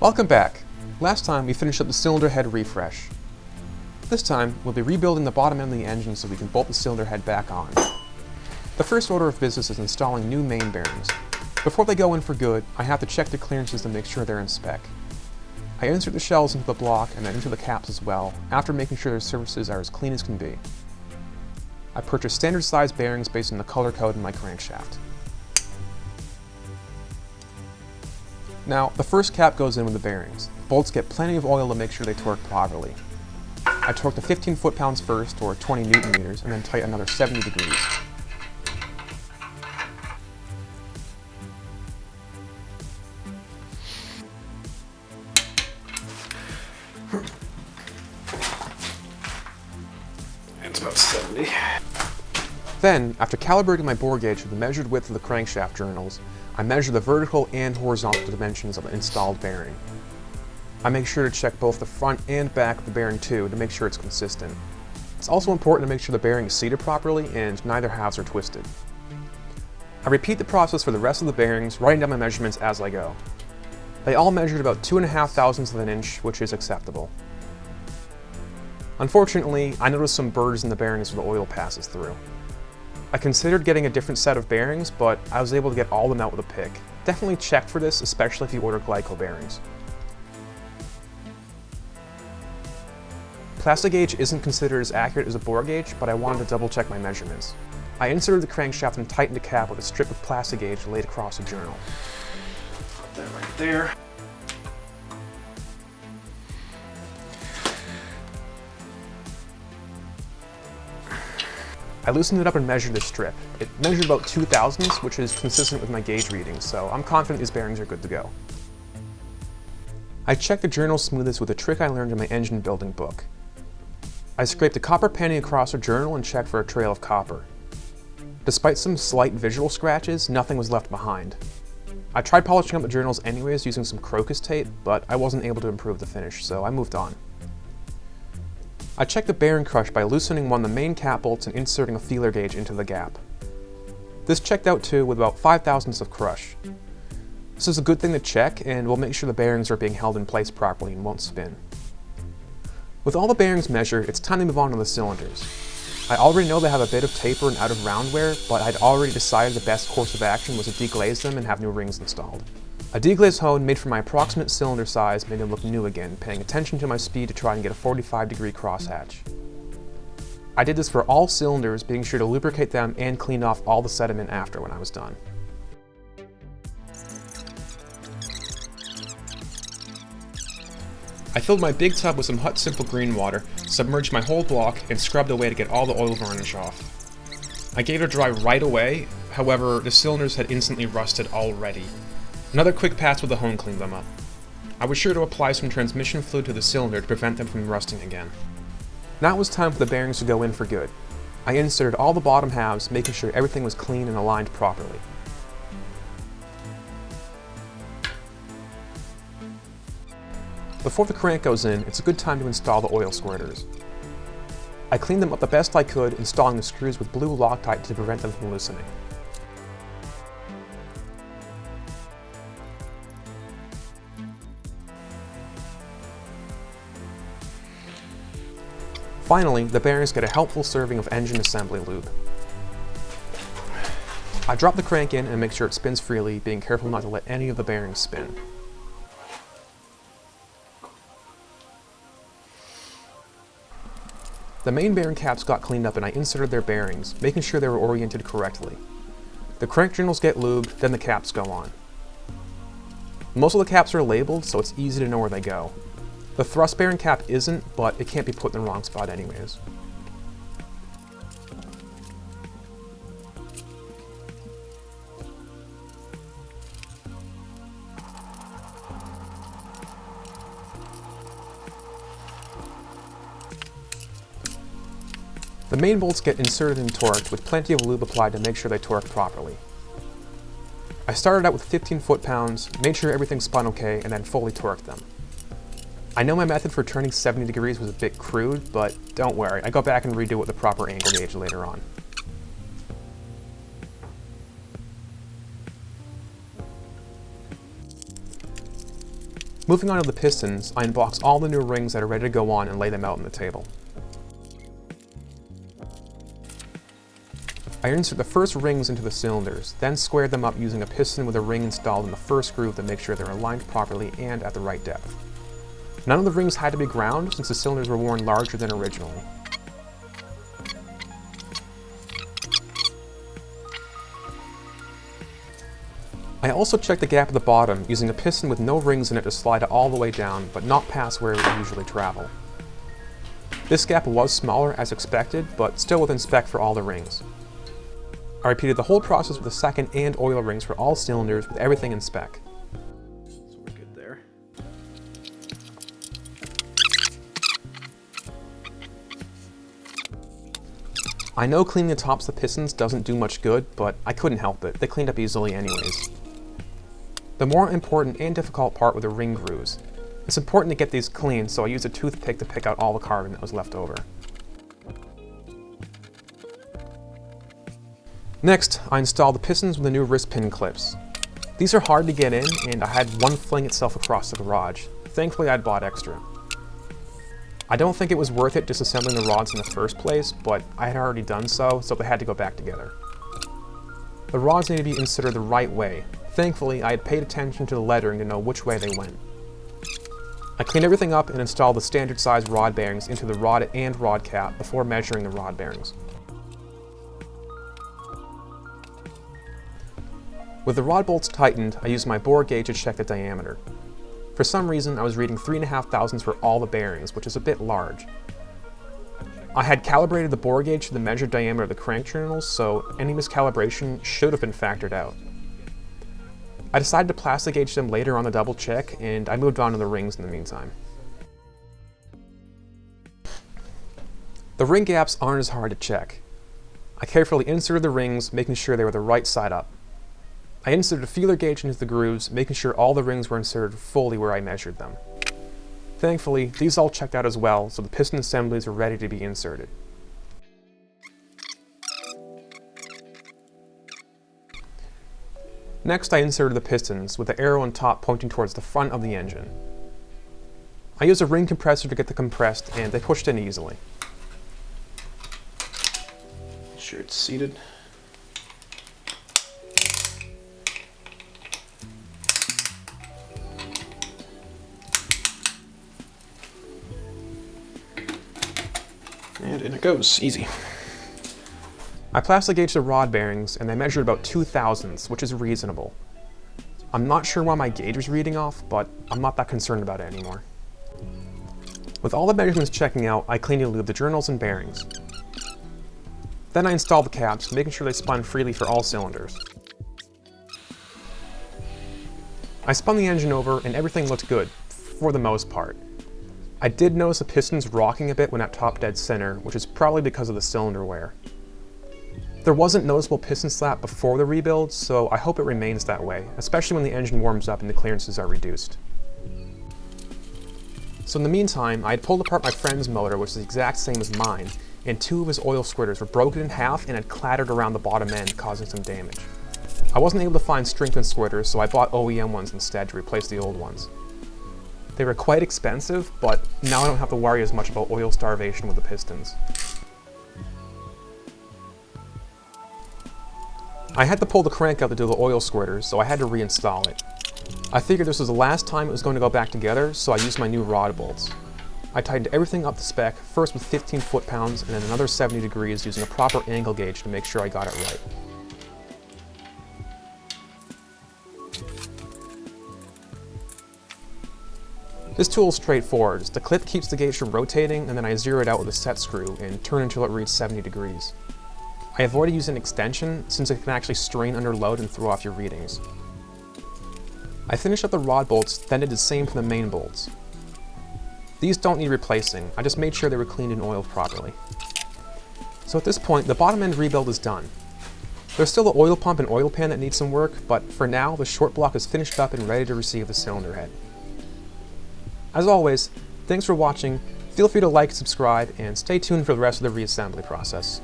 Welcome back. Last time we finished up the cylinder head refresh. This time we'll be rebuilding the bottom end of the engine so we can bolt the cylinder head back on. The first order of business is installing new main bearings. Before they go in for good, I have to check the clearances to make sure they're in spec. I insert the shells into the block and then into the caps as well, after making sure their surfaces are as clean as can be. I purchased standard size bearings based on the color code in my crankshaft. Now, the first cap goes in with the bearings. Bolts get plenty of oil to make sure they torque properly. I torque the 15 foot-pounds first, or 20 Newton meters, and then tighten another 70 degrees. It's about 70. Then, after calibrating my bore gauge with the measured width of the crankshaft journals, I measure the vertical and horizontal dimensions of the installed bearing. I make sure to check both the front and back of the bearing too to make sure it's consistent. It's also important to make sure the bearing is seated properly and neither halves are twisted. I repeat the process for the rest of the bearings, writing down my measurements as I go. They all measured about 2.5 thousandths of an inch, which is acceptable. Unfortunately, I noticed some burrs in the bearings where the oil passes through. I considered getting a different set of bearings, but I was able to get all of them out with a pick. Definitely check for this, especially if you order glyco bearings. Plastic gauge isn't considered as accurate as a bore gauge, but I wanted to double check my measurements. I inserted the crankshaft and tightened the cap with a strip of plastic gauge laid across the journal. Put that right there. I loosened it up and measured the strip. It measured about 2 thousandths, which is consistent with my gauge readings, so I'm confident these bearings are good to go. I checked the journal smoothness with a trick I learned in my engine building book. I scraped a copper penny across the journal and checked for a trail of copper. Despite some slight visual scratches, nothing was left behind. I tried polishing up the journals anyways using some crocus tape, but I wasn't able to improve the finish, so I moved on. I checked the bearing crush by loosening one of the main cap bolts and inserting a feeler gauge into the gap. This checked out too with about 5 thousandths of crush. This is a good thing to check and will make sure the bearings are being held in place properly and won't spin. With all the bearings measured, it's time to move on to the cylinders. I already know they have a bit of taper and out of round wear, but I'd already decided the best course of action was to deglaze them and have new rings installed. A deglaze hone made for my approximate cylinder size made them look new again, paying attention to my speed to try and get a 45-degree crosshatch. I did this for all cylinders, being sure to lubricate them and clean off all the sediment after when I was done. I filled my big tub with some Hut Simple green water, submerged my whole block, and scrubbed away to get all the oil varnish off. I gave it a dry right away, however, the cylinders had instantly rusted already. Another quick pass with the hone cleaned them up. I was sure to apply some transmission fluid to the cylinder to prevent them from rusting again. Now it was time for the bearings to go in for good. I inserted all the bottom halves, making sure everything was clean and aligned properly. Before the crank goes in, it's a good time to install the oil squirters. I cleaned them up the best I could, installing the screws with blue Loctite to prevent them from loosening. Finally, the bearings get a helpful serving of engine assembly lube. I drop the crank in and make sure it spins freely, being careful not to let any of the bearings spin. The main bearing caps got cleaned up and I inserted their bearings, making sure they were oriented correctly. The crank journals get lubed, then the caps go on. Most of the caps are labeled, so it's easy to know where they go. The thrust bearing cap isn't, but it can't be put in the wrong spot anyways. The main bolts get inserted and torqued with plenty of lube applied to make sure they torque properly. I started out with 15 foot-pounds, made sure everything spun okay, and then fully torqued them. I know my method for turning 70 degrees was a bit crude, but don't worry, I go back and redo it with the proper angle gauge later on. Moving on to the pistons, I unbox all the new rings that are ready to go on and lay them out on the table. I insert the first rings into the cylinders, then square them up using a piston with a ring installed in the first groove to make sure they're aligned properly and at the right depth. None of the rings had to be ground since the cylinders were worn larger than originally. I also checked the gap at the bottom using a piston with no rings in it to slide it all the way down, but not past where it would usually travel. This gap was smaller as expected, but still within spec for all the rings. I repeated the whole process with the second and oil rings for all cylinders with everything in spec. So we're good there. I know cleaning the tops of the pistons doesn't do much good, but I couldn't help it. They cleaned up easily anyways. The more important and difficult part were the ring grooves. It's important to get these clean, so I used a toothpick to pick out all the carbon that was left over. Next, I installed the pistons with the new wrist pin clips. These are hard to get in, and I had one fling itself across the garage. Thankfully, I'd bought extra. I don't think it was worth it disassembling the rods in the first place, but I had already done so they had to go back together. The rods need to be inserted the right way. Thankfully, I had paid attention to the lettering to know which way they went. I cleaned everything up and installed the standard size rod bearings into the rod and rod cap before measuring the rod bearings. With the rod bolts tightened, I used my bore gauge to check the diameter. For some reason, I was reading 3.5 thousandths for all the bearings, which is a bit large. I had calibrated the bore gauge to the measured diameter of the crank journals, so any miscalibration should have been factored out. I decided to plastic gauge them later on the double check, and I moved on to the rings in the meantime. The ring gaps aren't as hard to check. I carefully inserted the rings, making sure they were the right side up. I inserted a feeler gauge into the grooves, making sure all the rings were inserted fully where I measured them. Thankfully, these all checked out as well, so the piston assemblies were ready to be inserted. Next, I inserted the pistons, with the arrow on top pointing towards the front of the engine. I used a ring compressor to get them compressed, and they pushed in easily. Make sure it's seated. And in it goes, easy. I plastic gauged the rod bearings, and they measured about 2 thousandths, which is reasonable. I'm not sure why my gauge was reading off, but I'm not that concerned about it anymore. With all the measurements checking out, I cleaned and lubed the journals and bearings. Then I installed the caps, making sure they spun freely for all cylinders. I spun the engine over, and everything looked good, for the most part. I did notice the pistons rocking a bit when at top dead center, which is probably because of the cylinder wear. There wasn't noticeable piston slap before the rebuild, so I hope it remains that way, especially when the engine warms up and the clearances are reduced. So in the meantime, I had pulled apart my friend's motor, which is the exact same as mine, and 2 of his oil squirters were broken in half and had clattered around the bottom end, causing some damage. I wasn't able to find strengthened squirters, so I bought OEM ones instead to replace the old ones. They were quite expensive, but now I don't have to worry as much about oil starvation with the pistons. I had to pull the crank out to do the oil squirters, so I had to reinstall it. I figured this was the last time it was going to go back together, so I used my new rod bolts. I tightened everything up to spec, first with 15 foot-pounds and then another 70 degrees using a proper angle gauge to make sure I got it right. This tool is straightforward. The clip keeps the gauge from rotating, and then I zero it out with a set screw and turn until it reads 70 degrees. I avoided using an extension since it can actually strain under load and throw off your readings. I finished up the rod bolts, then did the same for the main bolts. These don't need replacing, I just made sure they were cleaned and oiled properly. So at this point, the bottom end rebuild is done. There's still the oil pump and oil pan that need some work, but for now, the short block is finished up and ready to receive the cylinder head. As always, thanks for watching, feel free to like, subscribe, and stay tuned for the rest of the reassembly process.